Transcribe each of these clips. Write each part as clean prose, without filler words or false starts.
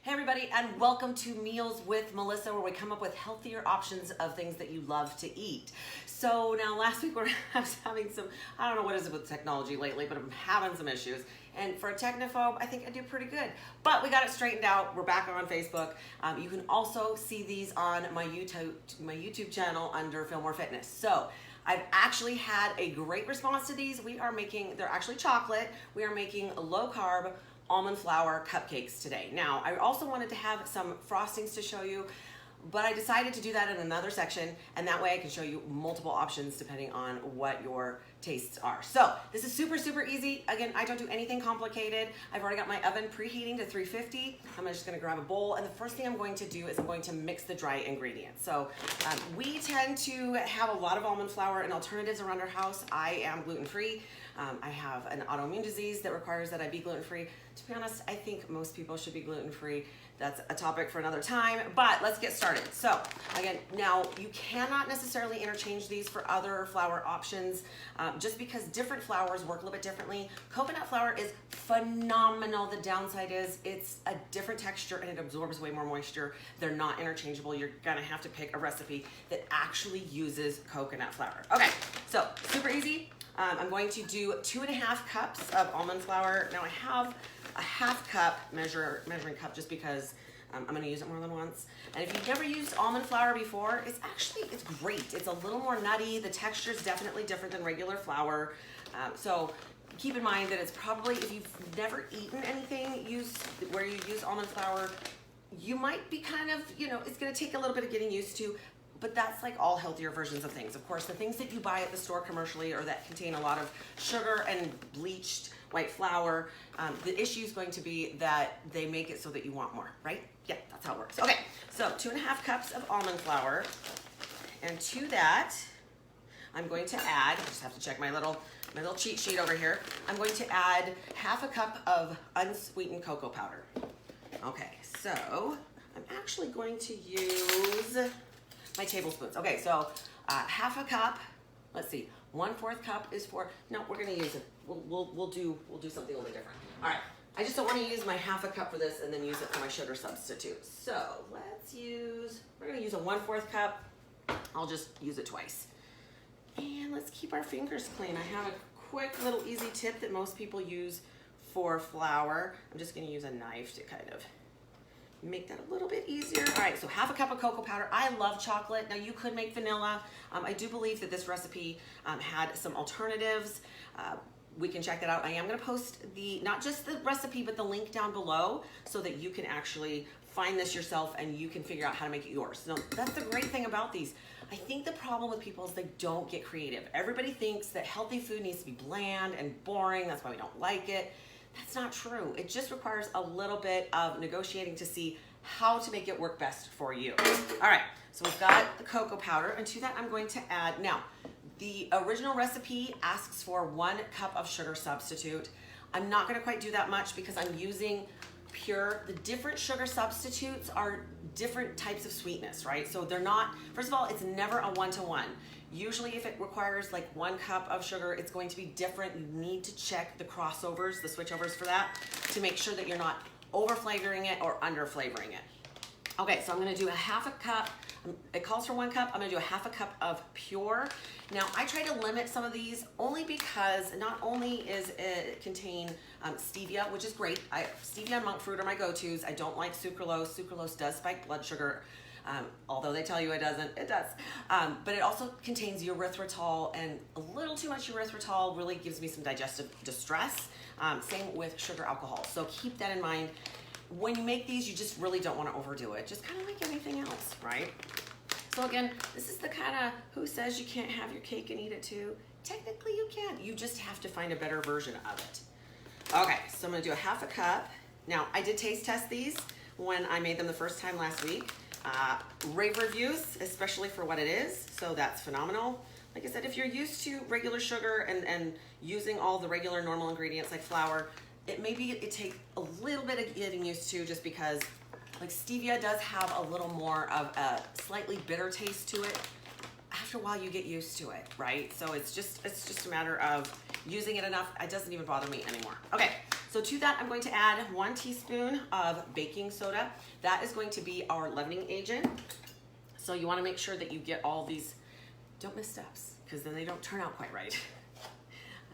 Hey everybody, and welcome to Meals with Melissa, where we come up with healthier options of things that you love to eat. So now last week I was having some, I don't know what is it with technology lately, but I'm having some issues. And for a technophobe, I think I do pretty good. But we got it straightened out. We're back on Facebook. You can also see these on my YouTube channel under Fillmore Fitness. So I've actually had a great response to these. They're actually chocolate. We are making low-carb almond flour cupcakes today. Now, I also wanted to have some frostings to show you, but I decided to do that in another section, and that way I can show you multiple options depending on what your tastes are. So this is super, super easy. Again, I don't do anything complicated. I've already got my oven preheating to 350. I'm just gonna grab a bowl, and the first thing I'm going to do is I'm going to mix the dry ingredients. So we tend to have a lot of almond flour and alternatives around our house. I am gluten-free. I have an autoimmune disease that requires that I be gluten-free. To be honest, I think most people should be gluten-free. That's a topic for another time, but let's get started. So again, now you cannot necessarily interchange these for other flour options just because different flours work a little bit differently. Coconut flour is phenomenal. The downside is it's a different texture and it absorbs way more moisture. They're not interchangeable. You're gonna have to pick a recipe that actually uses coconut flour. Okay, so super easy. I'm going to do 2.5 cups of almond flour. Now I have a half cup measuring cup just because I'm gonna use it more than once. And if you've never used almond flour before, it's great. It's a little more nutty. The texture is definitely different than regular flour. So keep in mind that it's probably, if you've never eaten anything where you use almond flour, you might be kind of, it's gonna take a little bit of getting used to. But that's like all healthier versions of things. Of course, the things that you buy at the store commercially or that contain a lot of sugar and bleached white flour, the issue is going to be that they make it so that you want more, right? Yeah, that's how it works. Okay, so 2.5 cups of almond flour. And to that, I'm going to add, I just have to check my little cheat sheet over here. I'm going to add half a cup of unsweetened cocoa powder. Okay, so I'm actually going to use my tablespoons. Okay, so half a cup. Let's see, 1/4 cup is for. No, we're gonna use it. We'll do something a little bit different. All right. I just don't want to use my half a cup for this and then use it for my sugar substitute. So we're gonna use a 1/4 cup. I'll just use it twice. And let's keep our fingers clean. I have a quick little easy tip that most people use for flour. I'm just gonna use a knife to kind of make that a little bit easier. All right, so half a cup of cocoa powder. I love chocolate. Now you could make vanilla. I do believe that this recipe had some alternatives. We can check that out. I am gonna post not just the recipe, but the link down below so that you can actually find this yourself and you can figure out how to make it yours. So that's the great thing about these. I think the problem with people is they don't get creative. Everybody thinks that healthy food needs to be bland and boring. That's why we don't like it. That's not true. It just requires a little bit of negotiating to see how to make it work best for you. All right, so we've got the cocoa powder, and to that I'm going to add, now, the original recipe asks for 1 cup of sugar substitute. I'm not gonna quite do that much because I'm using the different sugar substitutes are different types of sweetness, right? So they're not, first of all, it's never a 1-to-1. Usually if it requires like 1 cup of sugar, it's going to be different. You need to check the crossovers, the switchovers for that to make sure that you're not over flavoring it or under flavoring it. Okay, so I'm gonna do a half a cup. It calls for 1 cup. I'm gonna do a half a cup of pure. Now I try to limit some of these only because not only is it contain stevia, which is great. Stevia and monk fruit are my go-tos. I don't like sucralose. Sucralose does spike blood sugar. Although they tell you it doesn't, it does. But it also contains erythritol, and a little too much erythritol really gives me some digestive distress. Same with sugar alcohol. So keep that in mind. When you make these, you just really don't want to overdo it. Just kind of like anything else, right? So again, this is the kind of, who says you can't have your cake and eat it too? Technically you can. You just have to find a better version of it. Okay, so I'm gonna do a half a cup. Now, I did taste test these when I made them the first time last week. Rave reviews, especially for what it is, so that's phenomenal. Like I said, if you're used to regular sugar and using all the regular normal ingredients like flour, it takes a little bit of getting used to, just because like stevia does have a little more of a slightly bitter taste to it. After a while you get used to it, right? So it's just a matter of using it enough. It doesn't even bother me anymore. Okay, so So to that, I'm going to add 1 teaspoon of baking soda. That is going to be our leavening agent. So you want to make sure that you get all these, don't miss steps, because then they don't turn out quite right.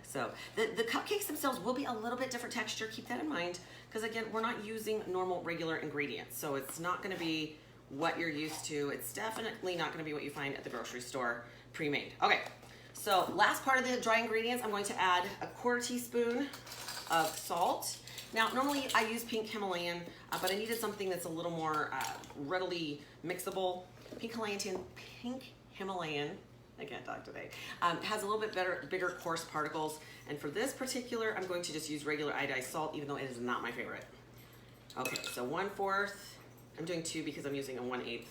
So the cupcakes themselves will be a little bit different texture. Keep that in mind, because again, we're not using normal regular ingredients. So it's not going to be what you're used to. It's definitely not going to be what you find at the grocery store pre-made. Okay, so last part of the dry ingredients, I'm going to add a 1/4 teaspoon of salt. Now, normally I use pink Himalayan, but I needed something that's a little more readily mixable. Pink Himalayan, I can't talk today, has a little bit bigger coarse particles. And for this particular, I'm going to just use regular iodized salt, even though it is not my favorite. Okay, so 1/4. I'm doing 2 because I'm using a 1/8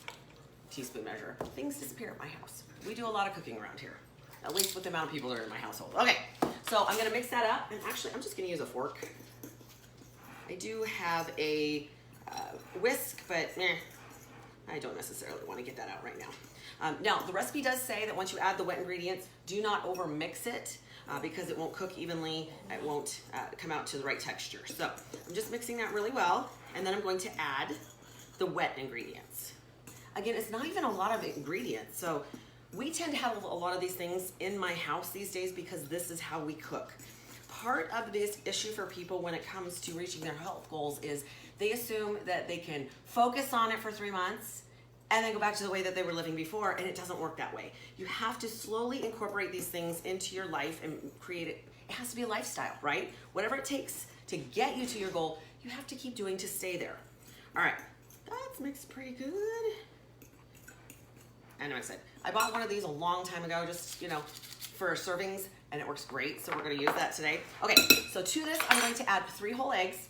teaspoon measure. Things disappear at my house. We do a lot of cooking around here, at least with the amount of people that are in my household. Okay, so I'm gonna mix that up, and actually I'm just gonna use a fork. I do have a whisk, but I don't necessarily want to get that out right now. Now, the recipe does say that once you add the wet ingredients, do not over mix it because it won't cook evenly. It won't come out to the right texture. So I'm just mixing that really well, and then I'm going to add the wet ingredients. Again, it's not even a lot of ingredients. So we tend to have a lot of these things in my house these days because this is how we cook. Part of this issue for people when it comes to reaching their health goals is they assume that they can focus on it for 3 months and then go back to the way that they were living before, and it doesn't work that way. You have to slowly incorporate these things into your life and create it. It has to be a lifestyle, right? Whatever it takes to get you to your goal, you have to keep doing to stay there. All right, that's mixed pretty good. And I'm excited. I bought one of these a long time ago, just, for servings, and it works great, so we're gonna use that today. Okay, so to this, I'm going to add 3 whole eggs.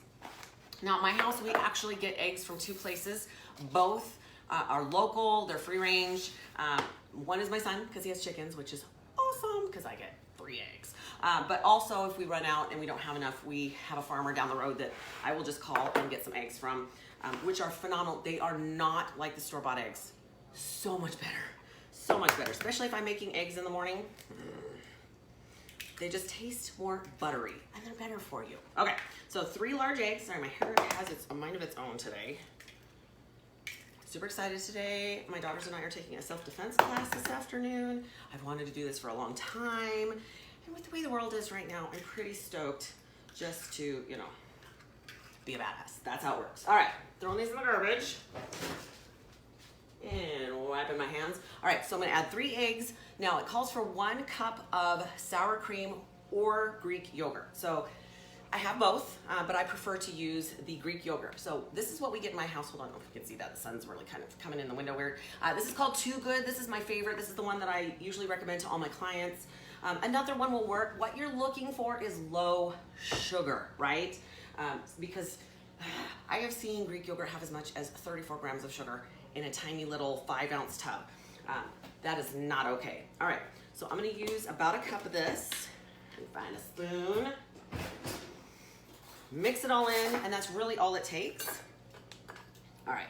Now, at my house, we actually get eggs from 2 places. Both are local, they're free range. One is my son, because he has chickens, which is awesome, because I get free eggs. But also, if we run out and we don't have enough, we have a farmer down the road that I will just call and get some eggs from, which are phenomenal. They are not like the store-bought eggs. So much better. So much better, especially if I'm making eggs in the morning. They just taste more buttery, and they're better for you. Okay, so 3 large eggs. Sorry, my hair has a mind of its own today. Super excited today. My daughters and I are taking a self-defense class this afternoon. I've wanted to do this for a long time. And with the way the world is right now, I'm pretty stoked just to, be a badass. That's how it works. All right, throwing these in the garbage. And wiping my hands. All right, so I'm gonna add 3 eggs. Now it calls for 1 cup of sour cream or Greek yogurt. So I have both, but I prefer to use the Greek yogurt. So this is what we get in my household. I don't know if you can see that. The sun's really kind of coming in the window weird. This is called Too Good. This is my favorite. This is the one that I usually recommend to all my clients. Another one will work. What you're looking for is low sugar, right? Because I have seen Greek yogurt have as much as 34 grams of sugar in a tiny little 5-ounce tub. That is not okay. All right, so I'm gonna use about a cup of this and find a spoon. Mix it all in, and that's really all it takes. All right,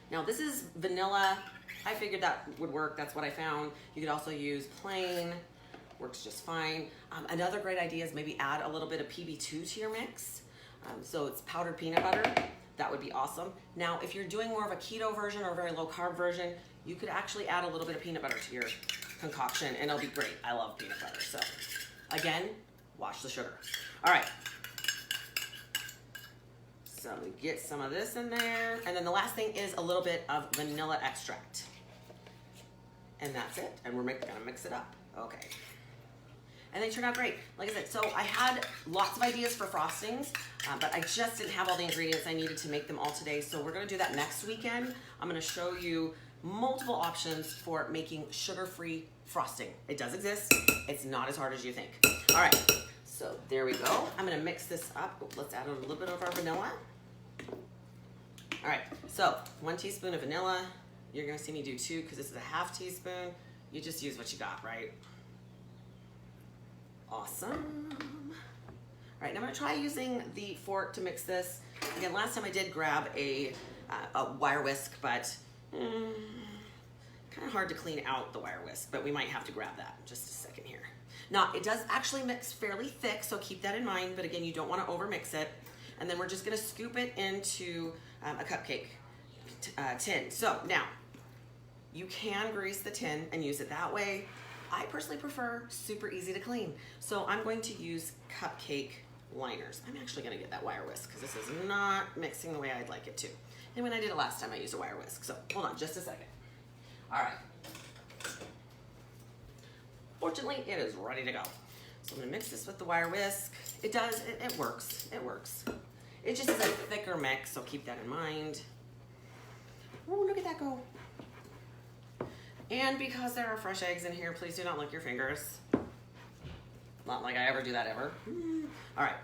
now this is vanilla. I figured that would work, that's what I found. You could also use plain, works just fine. Another great idea is maybe add a little bit of PB2 to your mix. So it's powdered peanut butter. That would be awesome. Now, if you're doing more of a keto version or a very low carb version, you could actually add a little bit of peanut butter to your concoction and it'll be great. I love peanut butter. So again, watch the sugar. All right. So we get some of this in there. And then the last thing is a little bit of vanilla extract. And that's it. And we're gonna mix it up. Okay. And they turned out great. Like I said, so I had lots of ideas for frostings, but I just didn't have all the ingredients I needed to make them all today. So we're gonna do that next weekend. I'm gonna show you multiple options for making sugar-free frosting. It does exist. It's not as hard as you think. All right, so there we go. I'm gonna mix this up. Let's add a little bit of our vanilla. All right, so 1 teaspoon of vanilla. You're gonna see me do 2 because this is a 1/2 teaspoon. You just use what you got, right? Awesome. All right, now I'm gonna try using the fork to mix this. Again, last time I did grab a wire whisk, but kind of hard to clean out the wire whisk, but we might have to grab that in just a second here. Now, it does actually mix fairly thick, so keep that in mind, but again, you don't want to over mix it. And then we're just gonna scoop it into a cupcake tin. So now, you can grease the tin and use it that way. I personally prefer super easy to clean. So I'm going to use cupcake liners. I'm actually gonna get that wire whisk because this is not mixing the way I'd like it to. And when I did it last time, I used a wire whisk. So hold on just a second. All right. Fortunately, it is ready to go. So I'm gonna mix this with the wire whisk. It does, it works, it works. It just is a thicker mix, so keep that in mind. Ooh, look at that go. And because there are fresh eggs in here, please do not lick your fingers. Not like I ever do that ever. All right,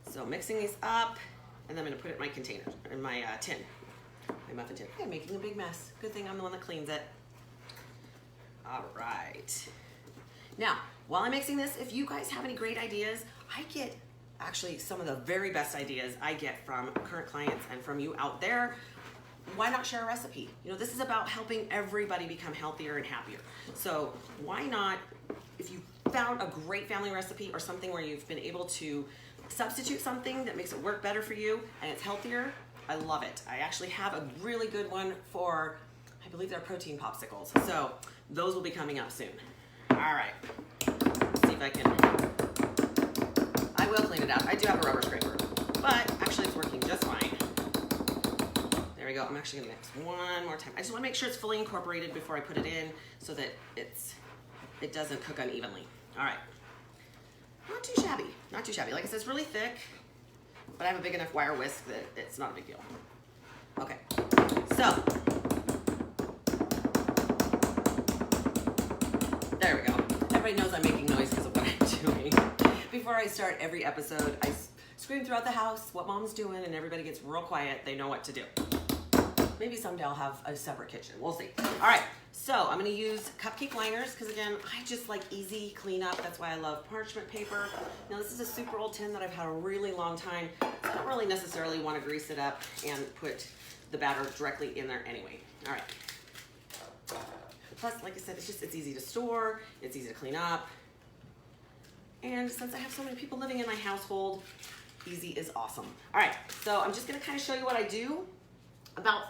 so mixing these up, and then I'm gonna put it in my container, in my tin, my muffin tin. I'm making a big mess. Good thing I'm the one that cleans it. All right. Now, while I'm mixing this, if you guys have any great ideas, I get actually some of the very best ideas I get from current clients and from you out there. Why not share a recipe? You know, this is about helping everybody become healthier and happier. So why not, if you found a great family recipe or something where you've been able to substitute something that makes it work better for you and it's healthier, I love it. I actually have a really good one for, I believe they're protein popsicles. So those will be coming up soon. All right, let's see if I can, I will clean it out. I do have a rubber scraper, but actually it's working just fine. There we go. I'm actually gonna mix one more time. I just wanna make sure it's fully incorporated before I put it in so that it doesn't cook unevenly. All right, not too shabby, not too shabby. Like I said, it's really thick, but I have a big enough wire whisk that it's not a big deal. Okay, so, there we go. Everybody knows I'm making noise because of what I'm doing. Before I start every episode, I scream throughout the house what mom's doing and everybody gets real quiet. They know what to do. Maybe someday I'll have a separate kitchen. We'll see. All right, so I'm gonna use cupcake liners because again, I just like easy cleanup. That's why I love parchment paper. Now this is a super old tin that I've had a really long time. So I don't really necessarily want to grease it up and put the batter directly in there anyway. All right. Plus, like I said, it's easy to store, it's easy to clean up. And since I have so many people living in my household, easy is awesome. All right, so I'm just gonna kind of show you what I do. About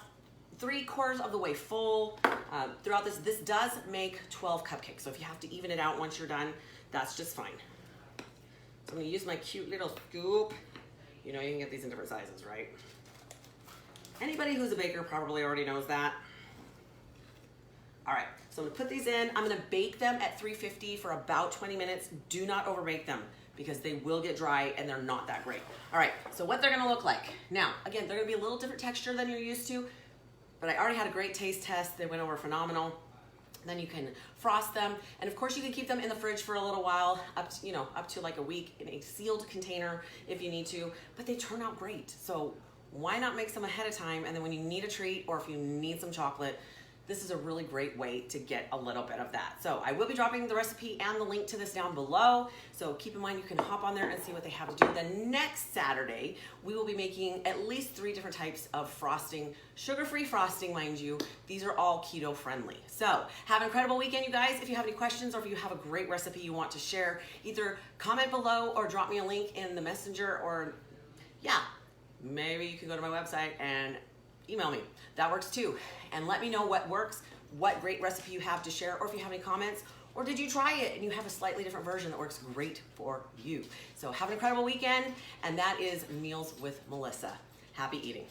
3/4 of the way full throughout this. This does make 12 cupcakes, so if you have to even it out once you're done, that's just fine. So I'm gonna use my cute little scoop. You know, you can get these in different sizes, right? Anybody who's a baker probably already knows that. All right, so I'm gonna put these in. I'm gonna bake them at 350 for about 20 minutes. Do not overbake them because they will get dry and they're not that great. All right, so what they're gonna look like. Now, again, they're gonna be a little different texture than you're used to, but I already had a great taste test. They went over phenomenal. Then you can frost them. And of course you can keep them in the fridge for a little while, up to like a week in a sealed container if you need to, but they turn out great. So why not make some ahead of time? And then when you need a treat or if you need some chocolate, this is a really great way to get a little bit of that. So I will be dropping the recipe and the link to this down below. So keep in mind, you can hop on there and see what they have to do. The next Saturday, we will be making at least 3 different types of frosting, sugar-free frosting, mind you. These are all keto friendly. So have an incredible weekend, you guys. If you have any questions or if you have a great recipe you want to share, either comment below or drop me a link in the messenger or maybe you can go to my website and email me. That works too. And let me know what works, what great recipe you have to share, or if you have any comments, or did you try it and you have a slightly different version that works great for you. So have an incredible weekend, and that is Meals with Melissa. Happy eating.